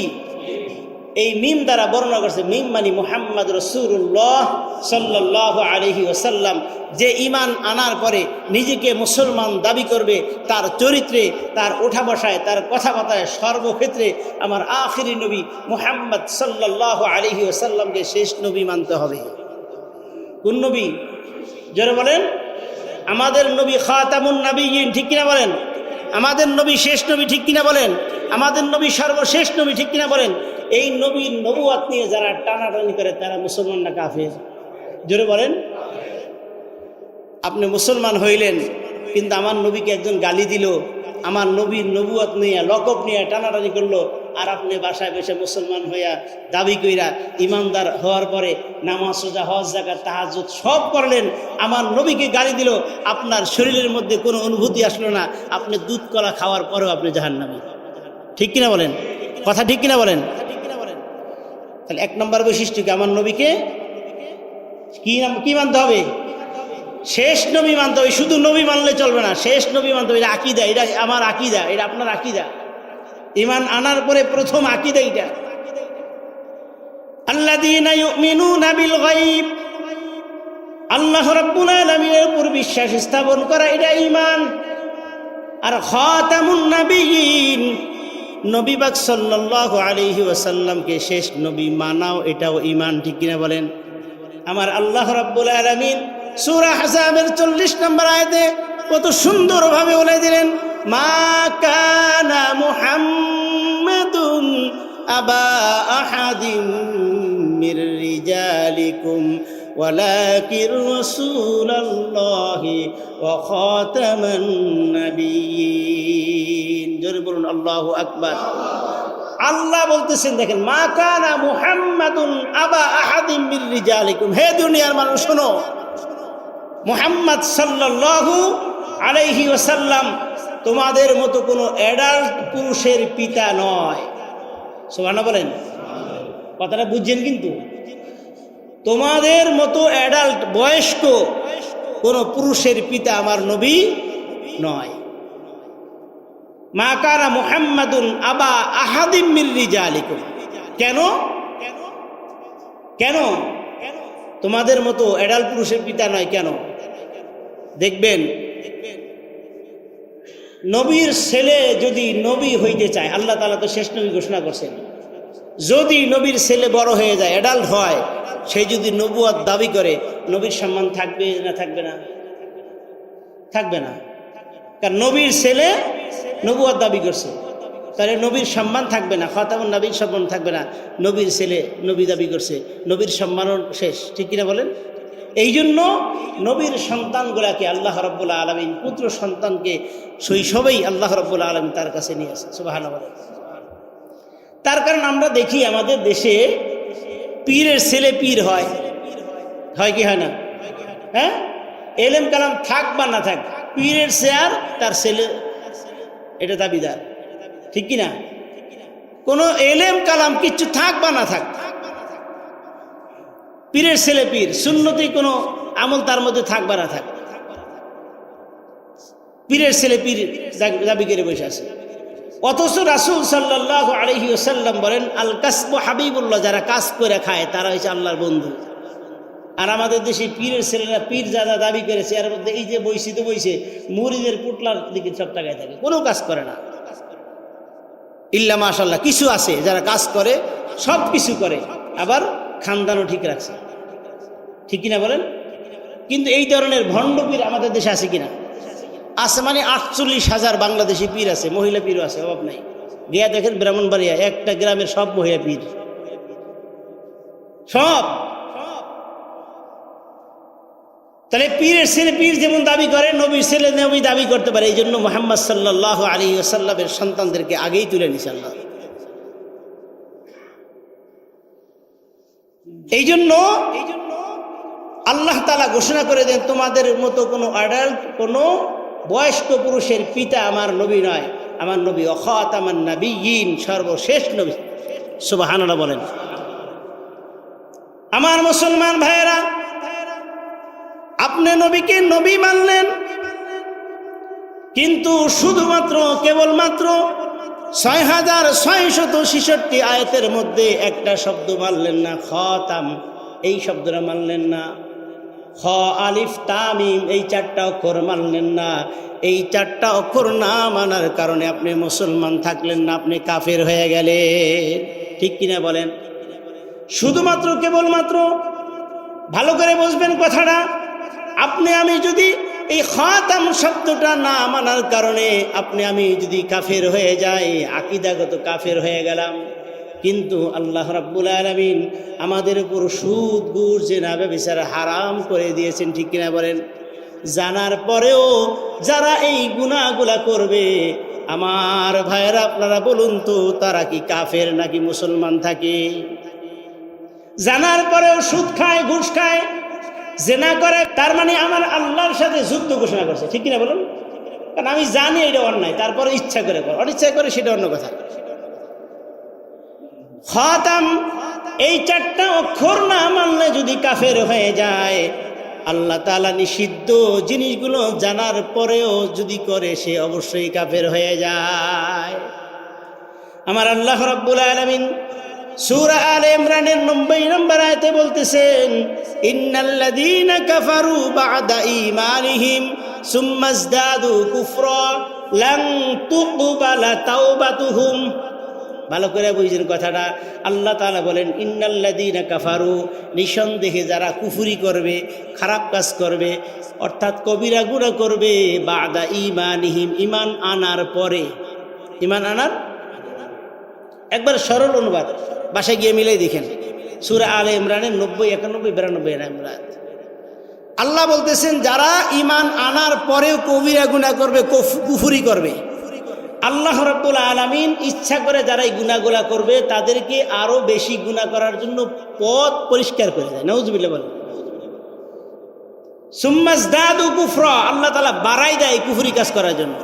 A: এই মিম দ্বারা বর্ণনা করছে, মিম মানে মুহাম্মদ রাসূলুল্লাহ সাল্লাল্লাহু আলাইহি ওয়াসাল্লাম। যে ঈমান আনার পরে নিজেকে মুসলমান দাবি করবে, তার চরিত্রে, তার ওঠা বসায়, তার কথাবার্তায়, সর্বক্ষেত্রে আমার আখিরি নবী মুহাম্মদ সাল্লাল্লাহু আলাইহি ওয়াসাল্লামকে শেষ নবী মানতে হবে। কোন নবী? জোরে বলেন। আমাদের নবী খাতামুন নবিয়্যিন, ঠিক কিনা বলেন? আমাদের নবী শেষ নবী, ঠিক কিনা বলেন? আমাদের নবী সর্বশেষ নবী, ঠিক কিনা বলেন? এই নবীর নবুয়াত নিয়ে যারা টানাটানি করে তারা মুসলমান না কাফের? জোরে বলেন। আপনি মুসলমান হইলেন, কিন্তু আমার নবীকে একজন গালি দিল, আমার নবীর নবুয়াত নিয়ে লকব নিয়ে টানাটানি করলো, আর আপনি বাসায় বসে মুসলমান হইয়া দাবি কইরা ইমানদার হওয়ার পরে নামাজ, রোজা, হজ, যাকাত, তাহাজ্জুদ সব করলেন, আমার নবীকে গালি দিল, আপনার শরীরের মধ্যে কোনো অনুভূতি আসলো না, আপনি দুধ কলা খাওয়ার পরেও আপনি জাহান্নামী। ঠিক কিনা বলেন? কথা ঠিক কিনা বলেন? তাহলে 1 নম্বর বৈশিষ্ট্য কি? আমার নবীকে কি মানতে হবে? শেষ নবী মানতে হবে। শুধু নবী মানলে চলবে না, শেষ নবী মানতে হবে। এটা আকীদা, এটা আমার আকীদা, এটা আপনার আকীদা। ঈমান আনার পরে প্রথম আকীদা এটা। আল্লাযীনা ইউমিনুনা বিল গায়ব, আল্লাহ রাব্বুল আলামিনের উপর বিশ্বাস স্থাপন করা, এটা ঈমান। আর খাতামুন নবিয়্যিন, নবী পাক সাল্লাল্লাহু আলাইহি ওয়াসাল্লামকে শেষ নবী মানাও, এটাও ঈমান। ঠিক কিনা বলেন? আমার আল্লাহ রাব্বুল আলামিন সূরা আহজাবের 40 নম্বর আয়াতে কত সুন্দরভাবে বলে দিলেন, মা কানা মুহাম্মাদুন আবা আহাদিম মির রিজালিকুম ওয়ালাকির রাসূলুল্লাহি ওয়া খাতামান নাবিয়্যিন। জোরে বলুন আল্লাহু আকবার। আল্লাহ বলতেছেন, দেখেন, মা কানা মুহাম্মাদুন আবা আহাদিম মির রিজালিকুম। হে দুনিয়ার মানুষ শোনো, মুহাম্মদ সাল্লাল্লাহু আলাইহি ওয়াসাল্লাম তোমাদের মতো কোনো অ্যাডাল্ট পুরুষের পিতা নয়। সুবহানাল্লাহ বলেন। কথাটা বুঝছেন? কিন্তু তোমাদের মতো অ্যাডাল্ট বয়স্ক কোনো পুরুষের পিতা আমার নবী নয়। মা কানা মুহাম্মাদুন আবা আহাদিম মির রিজালিকুম। কেন? কেন তোমাদের মতো অ্যাডাল্ট পুরুষের পিতা নয়? কেন? দেখবেন, নবীর ছেলে যদি নবী হইতে চায়, আল্লাহ তাআলা তো শেষ নবী ঘোষণা করছেন, যদি নবীর ছেলে বড় হয়ে যায়, অ্যাডাল্ট হয়, সে যদি নবুয়ত দাবি করে, নবীর সম্মান থাকবে না থাকবে না? থাকবে না। কারণ নবীর ছেলে নবুয়ত দাবি করছে, তাহলে নবীর সম্মান থাকবে না, খাতামুন নবীর সম্মান থাকবে না। নবীর ছেলে নবী দাবি করছে, নবীর সম্মানও শেষ। ঠিক কিনা বলেন? এই জন্য নবীর সন্তানগুলাকে আল্লাহ রাব্বুল আলামিন, পুত্র সন্তানকে শৈশবেই আল্লাহ রাব্বুল আলামিন তার কাছে নিয়ে আসে। সুবহানাল্লাহ। তার কারণ আমরা দেখি আমাদের দেশে পীরের ছেলে পীর হয়, হয় কি হয় না? হ্যাঁ, এলেম কালাম থাক বা না থাক, পীরের চেয়ার তার ছেলে, এটা দাবিদার। ঠিক কিনা? কোনো এলেম কালাম কিচ্ছু থাক বা না থাক, পীরের ছেলে পীর, সুন্নতি কোনো আমল তার মধ্যে থাক বা না থাক, পীরের ছেলে পীর দাবি করে বসে আছে। অথচ রাসূল সাল্লাল্লাহু আলাইহি ওয়াসাল্লাম বলেন, আল কাসবু হাবিবুল্লাহ, যারা কাজ করে খায় তারা হচ্ছে আল্লাহর বন্ধু। আর আমাদের দেশে পীরের ছেলেরা পীর যারা দাবি করেছে, এর মধ্যে এই যে বইছে তো বইছে, মুরিদের পুটলার দিকে সব টাকায় থাকে, কোনো কাজ করে না। ইল্লা মাশাআল্লাহ কিছু আছে যারা কাজ করে, সব কিছু করে, আবার খানদানও ঠিক রাখছে। ঠিক কিনা বলেন? কিন্তু এই ধরনের ভণ্ড পীর আমাদের দেশে আছে কিনা? আছে মানে 48,000 বাংলাদেশি পীর আছে, মহিলা পীরও আছে, অভাব নাই। গিয়া দেখেন ব্রাহ্মণবাড়িয়া একটা গ্রামের সব মহিলা পীর, সব। তাহলে পীরের ছেলে পীর যেমন দাবি করে, নবীর ছেলে নবী দাবি করতে পারে। এই জন্য মুহাম্মদ সাল্লাল্লাহু আলাইহি ওয়াসাল্লামের সন্তানদেরকে আগেই তুলে নিছে আল্লাহ। এই জন্য আল্লাহ তাআলা ঘোষণা করে দেন, তোমাদের মতো কোনো অ্যাডাল্ট, কোনো বয়স্ক পুরুষের পিতা আমার নবী নয়, আমার নবী খাতামান নাবিয়্যিন, সর্বশেষ নবী। সুবহানাল্লাহ বলেন। আমার মুসলমান ভাইয়েরা, আপনি নবীকে নবী মানলেন, কিন্তু শুধুমাত্র কেবলমাত্র 6666 আয়াতের মধ্যে একটা শব্দ মানলেন না, খাতাম, এই শব্দটা মানলেন না। খ আলিফ তামিম, এই 4টা অক্ষর মানলেন না। এই 4টা অক্ষর না মানার কারণে আপনি মুসলমান থাকলেন না, আপনি কাফের হয়ে গেলেন। ঠিক কিনা বলেন? শুধুমাত্র কেবলমাত্র, ভালো করে বুঝবেন কথাটা, আপনি আমি যদি এই খাতাম শব্দটা না মানার কারণে আপনি আমি যদি কাফের হয়ে যাই, আকীদাগত কাফের হয়ে গেলাম। কিন্তু আল্লাহ রাব্বুল আলামিন আমাদের উপর সুদ, ঘুষ, জিনা, ব্যভিচার হারাম করে দিয়েছেন। ঠিক কিনা বলেন? জানার পরেও যারা এই গুনাহগুলা করবে, আমার ভাইয়েরা আপনারা বলুন তো, তারা কি কাফের নাকি মুসলমান থাকে? জানার পরেও সুদ খায়, ঘুষ খায়, জিনা করে, তার মানে আমার আল্লাহর সাথে যুদ্ধ ঘোষণা করছে। ঠিক কিনা বলুন? কারণ আমি জানি এটা অন্যায়, তারপরে ইচ্ছা করে করে, অনিচ্ছা করে সেটা অন্য কথা। খাতাম, এই 4টা অক্ষর না মানলে যদি কাফের হয়ে যায়, আল্লাহ তাআলা নিষিদ্ধ জিনিসগুলো জানার পরেও যদি করে, সে অবশ্যই কাফের হয়ে যায়। আমার আল্লাহ রাব্বুল আলামিন সূরা আলে ইমরানের 90 নম্বর আয়াতে বলতেছেন, ইন্নাল্লাযীনা কাফারু বা'দা ঈমানিহিম সুম্মা ইজদাদু কুফরা লান তুকবালা তাওবাতুহুম। ভালো করে বুঝেন কথাটা। আল্লাহ তাআলা বলেন, ইন্নাল্লাযীনা কাফারু, নিঃসন্দেহে যারা কুফরি করবে, খারাপ কাজ করবে, অর্থাৎ কবিরা গুনাহ করবে, বা'দা ঈমানিহিম, ঈমান আনার পরে। ঈমান আনার একবার সরল অনুবাদ, বাসায় গিয়ে মিলাই দেখেন, সূরা আলে ইমরানের 90, 91, 92 নম্বর। আল্লাহ বলতেছেন, যারা ঈমান আনার পরেও কবিরা গুনাহ করবে, কুফরি করবে, আল্লাহ রাব্বুল আলামিন ইচ্ছা করে যারা এই গুনাহগুলা করবে তাদেরকে আরো বেশি গুনাহ করার জন্য পথ পরিষ্কার করে দেয়। নাউযুবিল্লাহ বলেন। সুম্মা ইজদাদু কুফরা, আল্লাহ তাআলা বাড়াই দেয় কুফরি কাজ করার জন্য।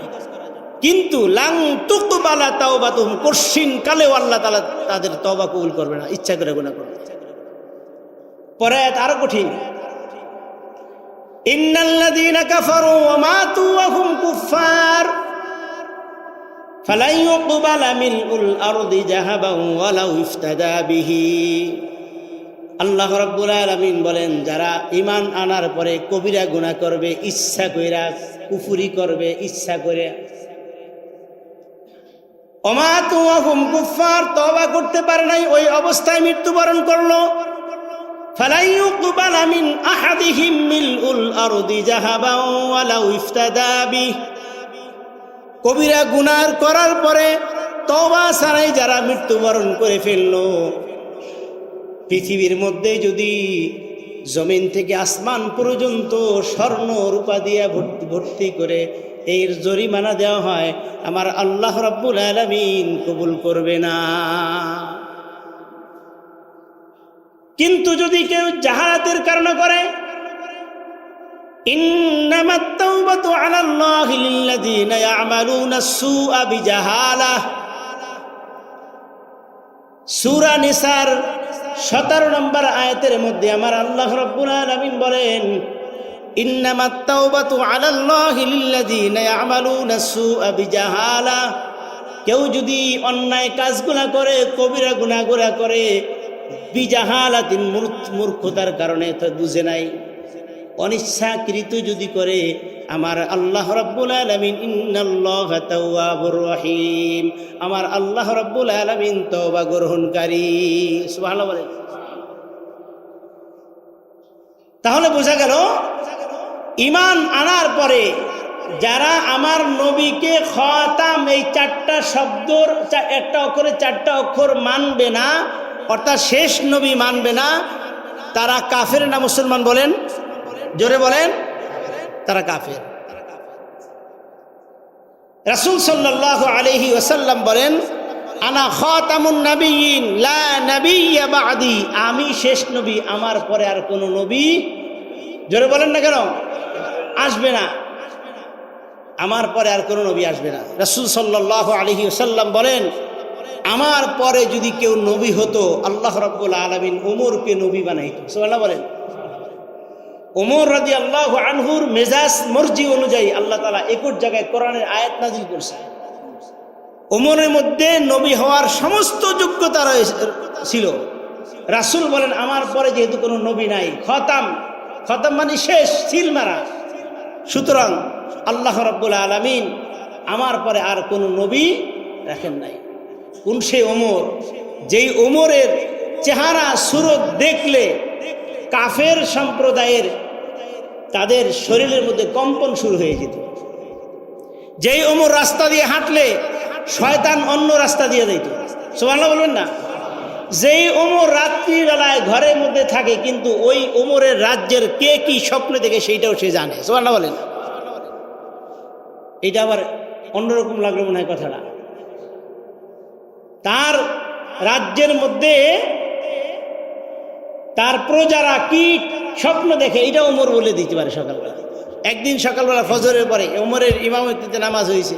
A: কিন্তু লাং তুকবালা তাওবাতুহুম, কঠিন কালেও আল্লাহ তাআলা তাদের তওবা কবুল করবে না, ইচ্ছা করে গুনাহ করবে। পরে আরো কঠিন, ইন্নাল্লাযীনা কাফারু ওয়া মাতু ওয়া হুম কুফফার ফালান ইউকবালা মিলউল আরদি যাহাবান ওয়ালাউ ইফতাদা বিহি। আল্লাহ রাব্বুল আলামিন বলেন, যারা ঈমান আনার পরে কবিরা গুনাহ করবে, ইচ্ছা কইরা কুফরি করবে, ইচ্ছা করে, ওমাতু ওয়া হুম কুফফার, তওবা করতে পারে নাই, ওই অবস্থায় মৃত্যুবরণ করলো, ফালান ইউকবালা মিন আহাদিহিম মিলউল আরদি যাহাবান ওয়ালাউ ইফতাদা বিহি। কবিরা গুনাহ করার পরে তওবা ছাড়াই যারা মৃত্যুবরণ করে ফেললো, পৃথিবীর মধ্যে যদি জমিন থেকে আসমান পর্যন্ত স্বর্ণ রূপা দিয়া ভর্তি করে এর জরিমানা দেওয়া হয়, আমার আল্লাহ রাব্বুল আলামিন কবুল করবে না। কিন্তু যদি কেউ জাহালাতের কারণে করে, ইন্নামাত তাওবাতু আলাল্লাহি লিল্লাযীনা ইয়ামালুনা আস-সুআ বিজাহালাহ। সূরা নিসার 17 নম্বর আয়াতের মধ্যে আমার আল্লাহ রাব্বুল আলামিন বলেন, ইন্নামাত তাওবাতু আলাল্লাহি লিল্লাযীনা ইয়ামালুনা আস-সুআ বিজাহালাহ। কেউ যদি অন্যায় কাজগুলা করে, কবিরা গুনাহগুলা করে, বিজাহালাতিন, মূর্খতার কারণে, তো বুঝে নাই, অনিচ্ছাকৃত যদি করে, আমার আল্লাহ রাব্বুল আলামিন, ইন্নাল্লাহা তাওয়াবুর রহিম, আমার আল্লাহ রাব্বুল আলামিন তওবা গ্রহণকারী। সুবহানাল্লাহ বলেন। তাহলে বোঝা গেল, ঈমান আনার পরে যারা আমার নবীকে খাতাম এই চারটা শব্দর একটা অক্ষরে চারটা অক্ষর মানবে না, অর্থাৎ শেষ নবী মানবে না, তারা কাফের না মুসলমান? বলেন, জোরে বলেন, তারা কাফের। রাসূল সাল্লাল্লাহু আলাইহি ওয়াসাল্লাম বলেন, আনা খাতামুন নাবিয়্যিন লা নাবিয়্যা বা'দি, আমি শেষ নবী, আমার পরে আর কোনো নবী, জোরে বলেন না কেন, আসবে না, আমার পরে আর কোনো নবী আসবে না। রাসূল সাল্লাল্লাহু আলাইহি ওয়াসাল্লাম বলেন, আমার পরে যদি কেউ নবী হতো আল্লাহ রাব্বুল আলামিন ওমরকে নবী বানাইতো। সুবহানাল্লাহ বলেন। ওমর রাদিয়াল্লাহু আনহুর মেজাজ মর্জি অনুযায়ী আল্লাহ তাআলা 21 জায়গায় কোরআনের আয়াত নাযিল করেছেন। ওমরের মধ্যে নবী হওয়ার সমস্ত যোগ্যতা ছিল। রাসূল বলেন, আমার পরে যেহেতু কোনো নবী নাই, খতাম, খতাম মানে শেষ, সিল মারা, সুতরাং আল্লাহ রাব্বুল আলামিন আমার পরে আর কোনো নবী রাখেন নাই। কোন সে ওমর, যেই ওমরের চেহারা সুরত দেখলে কাফের সম্প্রদায়ের তাদের শরীরের মধ্যে কম্পন শুরু হয়ে যেত। যেই ওমর রাস্তা দিয়ে হাঁটলে শয়তান অন্য রাস্তা দিয়ে যেত। সুবহানাল্লাহ বলবেন না? যেই ওমর রাত্রিবেলায় ঘরের মধ্যে থাকে, কিন্তু ওই ওমরের রাজ্যের কে কি স্বপ্ন দেখে সেইটাও সে জানে। সুবহানাল্লাহ বলেন। এটা আবার অন্যরকম লাগলো মনে হয় কথাটা। তার রাজ্যের মধ্যে তার প্রজারা কি স্বপ্ন দেখে এটা ওমর বলে দিতে পারে সকালবেলা। একদিন সকালবেলা ফজরের পরে ওমরের ইমামতিতে নামাজ হয়েছে।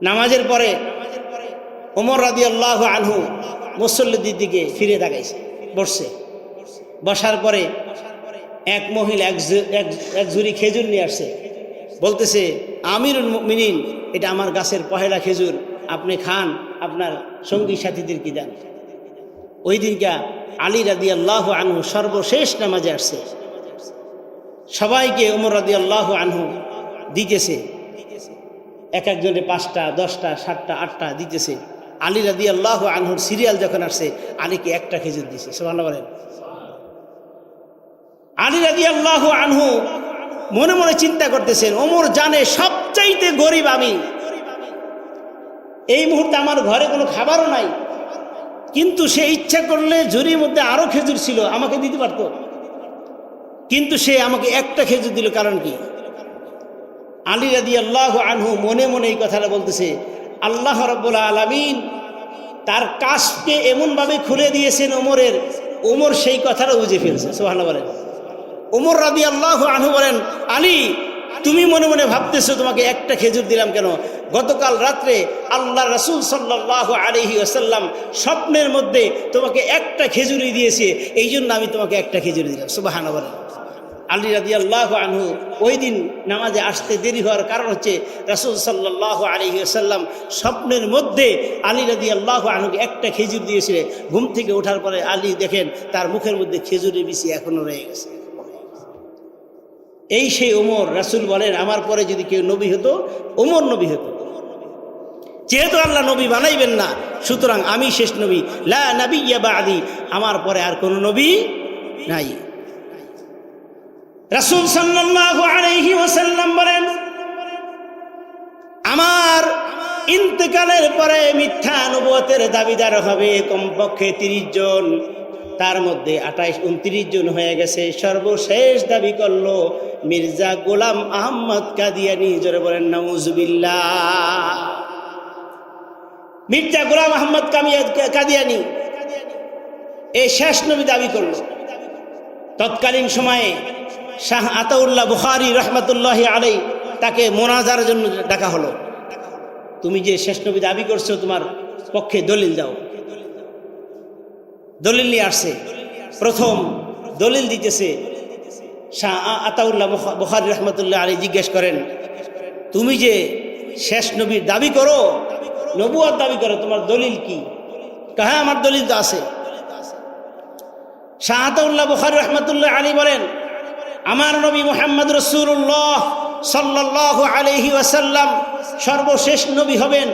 A: নামাজের পরে ওমর রাদিয়াল্লাহু আনহু মুসল্লিদের দিকে ফিরে তাকাইছে, বসছে। বসার পরে এক মহিলা এক ঝুড়ি খেজুর নিয়ে আসছে, বলতেছে, আমিরুল মুমিনিন, এটা আমার গাছের পহেলা খেজুর, আপনি খান, আপনার সঙ্গী সাথীদেরকে দেন। ওই দিনকা আলী রাদিয়াল্লাহু আনহু সর্বশেষ নামাজে আসছে, সবাইকে ওমর রাদিয়াল্লাহু আনহু দিতেছে, এক একজনে 5টা 10টা 7টা 8টা দিতেছে। আলী রাদিয়াল্লাহু আনহুর সিরিয়াল যখন আসছে, আলীকে একটা খেজুর দিছে। সুবহানাল্লাহ বলেন। আলী রাদিয়াল্লাহু আনহু মনে মনে চিন্তা করতেছেন, ওমর জানে সবচাইতে গরিব আমি, এই মুহূর্তে আমার ঘরে কোনো খাবারও নাই, কিন্তু সে ইচ্ছা করলে ঝুড়ির মধ্যে আরো খেজুর ছিল, আমাকে দিতে পারত, কিন্তু সে আমাকে একটা খেজুর দিল, কারণ কি? আলী রাদিয়াল্লাহু আনহু মনে মনে এই কথাটা বলতেছে, আল্লাহ রাব্বুল আলামিন তার কাশকে এমনভাবে খুলে দিয়েছেন ওমরের, ওমর সেই কথাটা বুঝে ফেলছে। সুবহানাল্লাহ বলেন। ওমর রাদিয়াল্লাহু আনহু বলেন, আলী, তুমি মনে মনে ভাবতেছো তোমাকে একটা খেজুর দিলাম কেন? গতকাল রাত্রে আল্লাহ রাসূল সাল্লাল্লাহু আলাইহি ওয়াসাল্লাম স্বপ্নের মধ্যে তোমাকে একটা খেজুরই দিয়েছে, এই জন্য আমি তোমাকে একটা খেজুর দিলাম। সুবহানাল্লাহ বলেন। আলী রাদিয়াল্লাহু আনহু ওই দিন নামাজে আসতে দেরি হওয়ার কারণ হচ্ছে রাসূল সাল্লাল্লাহু আলাইহি ওয়াসাল্লাম স্বপ্নের মধ্যে আলী রাদিয়াল্লাহু আনহুকে একটা খেজুর দিয়েছিলেন। ঘুম থেকে ওঠার পরে আলী দেখেন তার মুখের মধ্যে খেজুরের বিচি এখনো রয়ে গেছে। এই সেই ওমর। রাসূল বলেন, আমার পরে যদি কেউ নবী হতো ওমর নবী হতো। যেহেতু আল্লাহ নবী বানাইবেন না, সুতরাং আমি শেষ নবী, লা নাবিয়্যা বা'দি, আমার পরে আর কোনো নবী নাই। রাসূল সাল্লাল্লাহু আলাইহি ওয়াসাল্লাম বলেন, আমার ইন্তেকালের পরে মিথ্যা নবুয়তের দাবিদার হবে কমপক্ষে 30 জন, তার মধ্যে 28-29 জন হয়ে গেছে। সর্বশেষ দাবি করলো মির্জা গোলাম আহমদ কাদিয়ানী। জোরে বলেন নাউজুবিল্লাহ। মির্জা গোলাম আহমদ কাদিয়ানী এই শেষ নবী দাবি করলো। তৎকালীন সময়ে শাহ আতাউল্লাহ বুখারী রহমতুল্লাহি আলাইহি তাকে মোনাজারের জন্য ডাকা হলো। তুমি যে শেষ নবী দাবি করছো, তোমার পক্ষে দলিল দাও। দলিল নিয়ে আসছে। প্রথম দলিল দিতেছে শাহ আতাউল্লাহ বুখারী রহমতুল্লাহ আলাইহি জিজ্ঞেস করেন, তুমি যে শেষ নবীর দাবি করো, নবুয়ত দাবি করো, তোমার দলিল কি? হ্যাঁ, আমার দলিল তো আছে। শাহ আতাউল্লাহ বুখারী রহমতুল্লাহ আলাইহি বলেন, আমার নবী মুহাম্মদ রাসূলুল্লাহ সাল্লাল্লাহু আলাইহি ওয়াসাল্লাম সর্বশেষ নবী হবেন।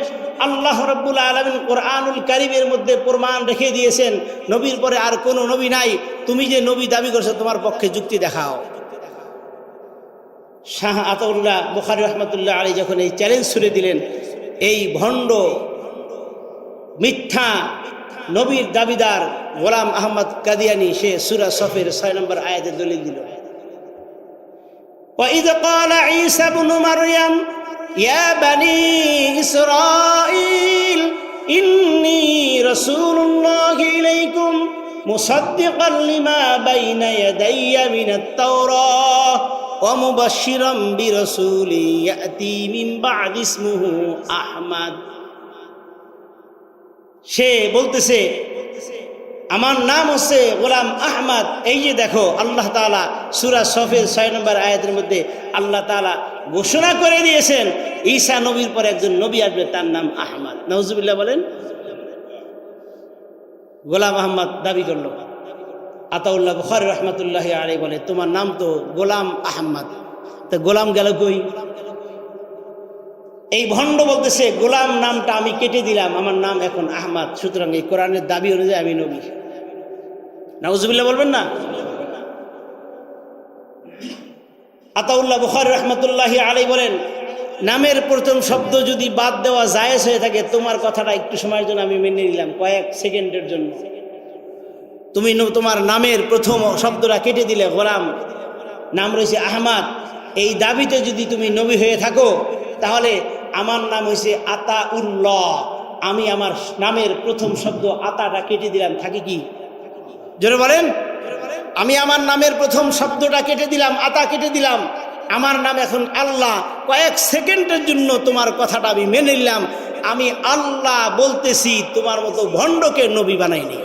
A: আল্লাহ রাব্বুল আলামিন কোরআনুল কারীমের মধ্যে প্রমাণ রেখে দিয়েছেন নবীর পরে আর কোনো নবী নাই। তুমি যে নবী দাবি করছো, তোমার পক্ষে যুক্তি দেখাও। শাহ আতাউল্লাহ বুখারী রহমতুল্লাহ আলী যখন এই চ্যালেঞ্জ ছুড়ে দিলেন, এই ভণ্ড মিথ্যা নবীর দাবিদার গোলাম আহমদ কাদিয়ানী সে সূরা সফের 6 নম্বর আয়াতে দলিল দিল, وَإِذْ قَالَ عِيسَى ابْنُ مَرْيَمَ يَا بَنِي إِسْرَائِيلَ إِنِّي رَسُولُ اللَّهِ إِلَيْكُمْ مُصَدِّقًا لِمَا بَيْنَ يَدَيَّ مِنَ التَّوْرَاةِ وَمُبَشِّرًا بِرَسُولٍ يَأْتِي مِنْ بَعْدِي اسْمُهُ أَحْمَدُ। সে বলতেছে আমার নাম হচ্ছে গোলাম আহমদ। এই যে দেখো আল্লাহ তাআলা সূরা সফের 6 নম্বর আয়াতের মধ্যে আল্লাহ তাআলা ঘোষণা করে দিয়েছেন ঈসা নবীর পর একজন নবী আসবে, তার নাম আহমদ। নাউজুবিল্লাহ বলেন। গোলাম আহমদ দাবি করলো। আতাউল্লাহ বুখারী রহমতুল্লাহ আলাইহি বলে তোমার নাম তো গোলাম আহমদ, তো গোলাম গেল কই? এই ভণ্ড বলতেছে গোলাম নামটা আমি কেটে দিলাম, আমার নাম এখন আহমদ, সুতরাং এই কোরআনের দাবি অনুযায়ী আমি নবী। নাউজুবিল্লাহ বলবেন না? আতাউল্লাহ বুখারী রহমতুল্লাহ আলাইহি বলেন নামের প্রথম শব্দ যদি বাদ দেওয়া জায়েজ হয়ে থাকে, তোমার কথাটা একটু সময়ের জন্য আমি মেনে নিলাম, কয়েক সেকেন্ডের জন্য। তুমি তোমার নামের প্রথম শব্দটা কেটে দিলে, গোলাম নাম রয়েছে আহমদ, এই দাবিতে যদি তুমি নবী হয়ে থাকো, তাহলে আমার নাম হয়েছে আতাউল্লাহ, আমি আমার নামের প্রথম শব্দ আতাটা কেটে দিলাম, থাকে কি? জোরে বলেন। আমি আমার নামের প্রথম শব্দটা কেটে দিলাম, আতা কেটে দিলাম, আমার নাম এখন আল্লাহ। কয়েক সেকেন্ডের জন্য তোমার কথাটা আমি মেনে নিলাম, আমি আল্লাহ বলতেছি, তোমার মতো ভণ্ডকে নবী বানাইনি।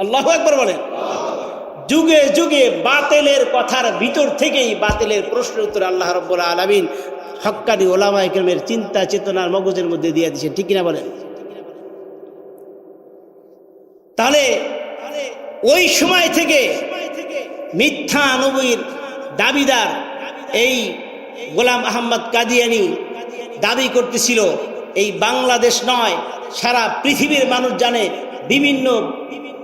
A: আল্লাহু আকবার বলেন। যুগে যুগে বাতিলের কথার ভিতর থেকেই বাতিলের প্রশ্নের উত্তর আল্লাহ রাব্বুল আলামিন হক্কানি ওলামায়ে কেরামের চিন্তা চেতনার মগজের মধ্যে দিয়ে দিয়েছেন, ঠিক কিনা বলেন? তাহলে ওই সময় থেকে মিথ্যা নবীর দাবিদার এই গোলাম আহমদ কাদিয়ানী দাবি করতেছিল, এই বাংলাদেশ নয় সারা পৃথিবীর মানুষ জানে,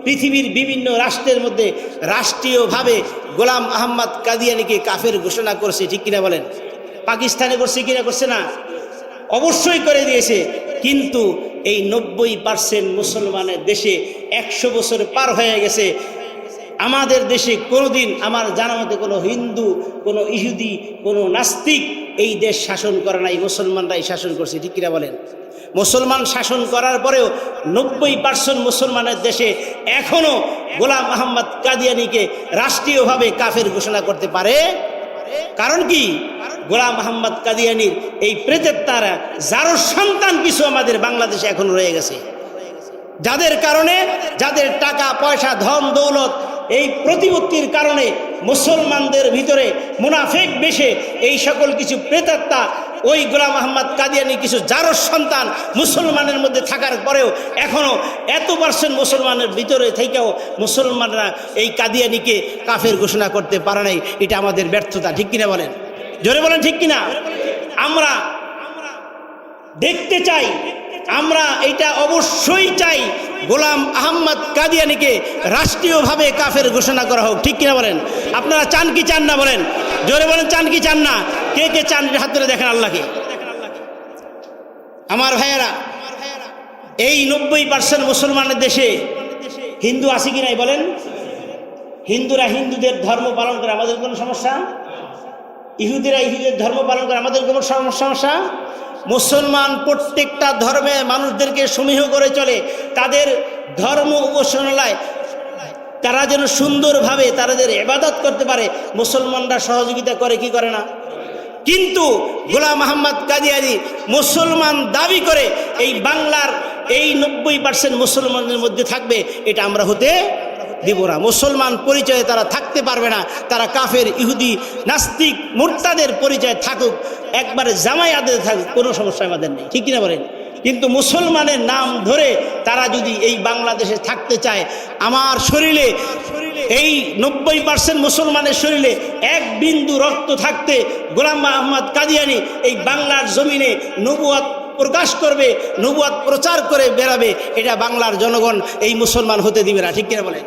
A: পৃথিবীর বিভিন্ন রাষ্ট্রের মধ্যে রাষ্ট্রীয়ভাবে গোলাম আহমদ কাদিয়ানীকে কাফের ঘোষণা করছে, ঠিক কিনা বলেন? পাকিস্তানে করছে কিনা? করছে না? অবশ্যই করে দিয়েছে। কিন্তু এই 90% মুসলমানের দেশে 100 বছর পার হয়ে গেছে, আমাদের দেশে কোনোদিন আমার জানা মতে কোনো হিন্দু, কোনো ইহুদি, কোনো নাস্তিক এই দেশ শাসন করে নাই, মুসলমানরাই শাসন করছে, ঠিক কিনা বলেন? মুসলমান শাসন করার পরেও 90% মুসলমানের দেশে এখনো গোলাম আহমদ কাদিয়ানীকে রাষ্ট্রীয়ভাবে কাফের ঘোষণা করতে পারে। কারণ কি? গোলাম আহমদ কাদিয়ানীর এই প্রেতাত্মারা যার সন্তান কিছু আমাদের বাংলাদেশে এখন রয়ে গেছে, যাদের কারণে, যাদের টাকা পয়সা ধন দৌলত এই প্রতিপত্তির কারণে মুসলমানদের ভিতরে মুনাফিক বেশে এই সকল কিছু প্রেতাত্মা, ওই গোলাম আহমদ কাদিয়ানী কিছু জারজ সন্তান মুসলমানের মধ্যে থাকার পরেও এখনো এত % মুসলমানের ভিতরে থেকেও মুসলমানরা এই কাদিয়ানীকে কাফের ঘোষণা করতে পারে নাই। এটা আমাদের ব্যর্থতা, ঠিক কিনা বলেন? জোরে বলেন, ঠিক কিনা? আমরা দেখতে চাই, আমরা এটা অবশ্যই চাই গোলাম আহমদ কাদিয়ানীকে রাষ্ট্রীয়ভাবে কাফের ঘোষণা করা হোক, ঠিক কিনা বলেন? আপনারা চান কি চান না? বলেন, জোরে বলেন, চান কি চান না? কে কে চান হাত ধরে দেখেন আল্লাহকে। আমার ভাইয়েরা, এই 90% মুসলমানের দেশে হিন্দু আছে কি নাই বলেন? হিন্দুরা হিন্দুদের ধর্ম পালন করে, আমাদের কোনো সমস্যা? ইহুদিরা ইহুদিদের ধর্ম পালন করে, আমাদের কোনো সমস্যা? মুসলমান প্রত্যেকটা ধর্মে মানুষদেরকে সমীহ করে চলে, তাদের ধর্ম উপাসনালয় তারা যেন সুন্দরভাবে তাদের ইবাদত করতে পারে, মুসলমানরা সহযোগিতা করে কি করে না? কিন্তু গোলাম আহমদ কাদিয়ানী মুসলমান দাবি করে এই বাংলার এই 90% মুসলমানদের মধ্যে থাকবে, এটা আমরা হতে দিব না। মুসলমান পরিচয়ে তারা থাকতে পারবে না, তারা কাফের, ইহুদি, নাস্তিক, মুরতাদের পরিচয় থাকুক, একবারে জামাই আদায় থাকুক, কোনো সমস্যা আমাদের নেই, ঠিক কিনা বলেন? কিন্তু মুসলমানের নাম ধরে তারা যদি এই বাংলাদেশে থাকতে চায়, আমার শরীরে এই 90% মুসলমানের শরীরে এক বিন্দু রক্ত থাকতে গোলাম আহমদ কাদিয়ানী এই বাংলার জমিনে নবুয়ত প্রকাশ করবে, নবুয়ত প্রচার করে বেরাবে, এটা বাংলার জনগণ এই মুসলমান হতে দিবে না, ঠিক কিনা বলেন?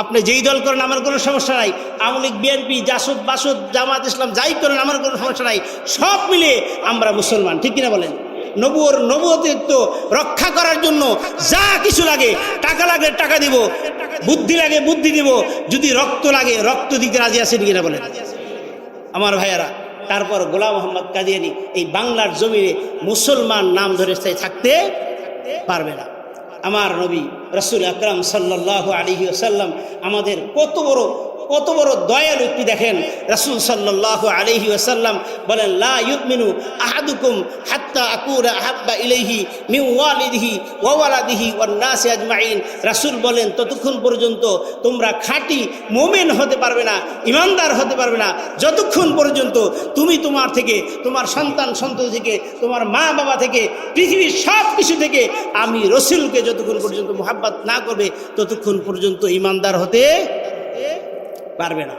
A: আপনি যেই দল করেন আমার কোনো সমস্যা নাই, আওয়ামী লীগ, বিএনপি, জাসদ, বাসদ, জামাত ইসলাম যাই করেন আমার কোনো সমস্যা নাই, সব মিলে আমরা মুসলমান, ঠিক কিনা বলেন? নবুয়তিত্ব রক্ষা করার জন্য যা কিছু লাগে, টাকা লাগলে টাকা দিব, বুদ্ধি লাগে বুদ্ধি দিব, যদি রক্ত লাগে রক্ত দিতে রাজি আছেন কিনা বলেন আমার ভাইয়ারা? তারপর গোলাম মোহাম্মদ কাদিয়ানী এই বাংলার জমিনে মুসলমান নাম ধরে থাকতে পারবে না। আমার নবী রাসূল আকরাম সাল্লাল্লাহু আলাইহি ওয়াসাল্লাম আমাদের কত বড় দয়ালু ব্যক্তি দেখেন। রাসূল সাল্লাল্লাহু আলাইহি ওয়াসাল্লাম বলেন, লা ইউমিনু আহাদুকুম হাত্তা আকুনা আহাব্বা ইলাইহি মিন ওয়ালিদিহি ওয়া ওয়ালাদিহি ওয়ান নাসি আজমাইন। রাসূল বলেন, ততক্ষণ পর্যন্ত তোমরা খাঁটি মুমিন হতে পারবে না, ইমানদার হতে পারবে না, যতক্ষণ পর্যন্ত তুমি তোমার থেকে, তোমার সন্তান সন্ততি থেকে, তোমার মা বাবা থেকে, পৃথিবীর সব কিছু থেকে আমি রাসূলকে যতক্ষণ পর্যন্ত মুহাব্বত না করবে ততক্ষণ পর্যন্ত ইমানদার হতে পারবে না।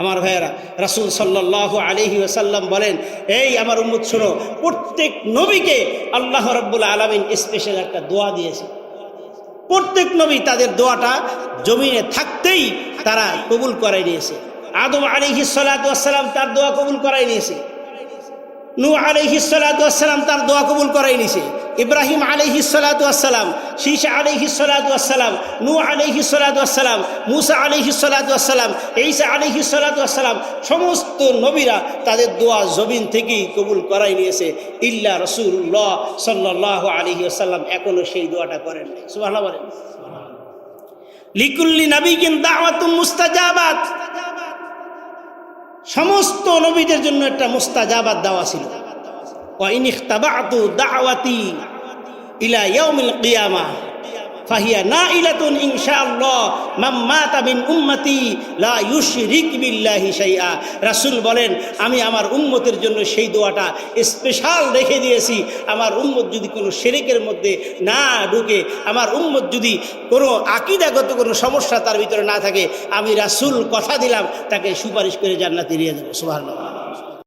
A: আমার ভাইয়েরা, রাসূল সাল্লাল্লাহু আলাইহি ওয়াসাল্লাম বলেন, এই আমার উম্মত শোনো, প্রত্যেক নবীকে আল্লাহ রাব্বুল আলামিন স্পেশাল একটা দোয়া দিয়েছে। প্রত্যেক নবী তাদের দোয়াটা জমিনে থাকতেই তারা কবুল করাই নিয়েছে। আদম আলাইহিস সালাতু ওয়াস সালাম তার দোয়া কবুল করাই নিয়েছে, নূহ আলাইহিস সালাতু ওয়াস সালাম তার দোয়া কবুল করাই নিয়েছে, ইব্রাহিম আলাইহিস সালাতু ওয়াস সালাম, শীশা আলাইহিস সালাতু ওয়াস সালাম, নূহ আলাইহিস সালাতু ওয়াস সালাম, মূসা আলাইহিস সালাতু ওয়াস সালাম, ঈসা আলাইহিস সালাতু ওয়াস সালাম, সমস্ত নবীরা তাদের দোয়া জমিন থেকেই কবুল করাই নিয়েছে, ইল্লা রাসূলুল্লাহ সাল্লাল্লাহু আলাইহি ওয়াসাল্লাম এখনো সেই দোয়াটা করেন নাই। সুবহানাল্লাহ বলেন। লিকুল্লি নাবিয়্যিন দাওয়াতুন মুস্তাজাবাত, সমস্ত নবীদের জন্য একটা মুস্তাজাবাত দাওয়া ছিল। ওয়া ইন ইখতাবাতু দাওয়াতি ইলা ইয়াউমিল কিয়ামাহ ফাহিয়া নাইলাতুন ইনশাআল্লাহ মান মাতা মিন উম্মতি লা ইউশরিক বিল্লাহি শাইআ। রাসূল বলেন, আমি আমার উম্মতের জন্য সেই দোয়াটা স্পেশাল রেখে দিয়েছি। আমার উম্মত যদি কোনো শিরকের মধ্যে না ঢুকে, আমার উম্মত যদি কোনো আকীদাগত কোনো সমস্যা তার ভিতরে না থাকে, আমি রাসূল কথা দিলাম তাকে সুপারিশ করে জান্নাতে নিয়ে দেব। সুবহানাল্লাহ।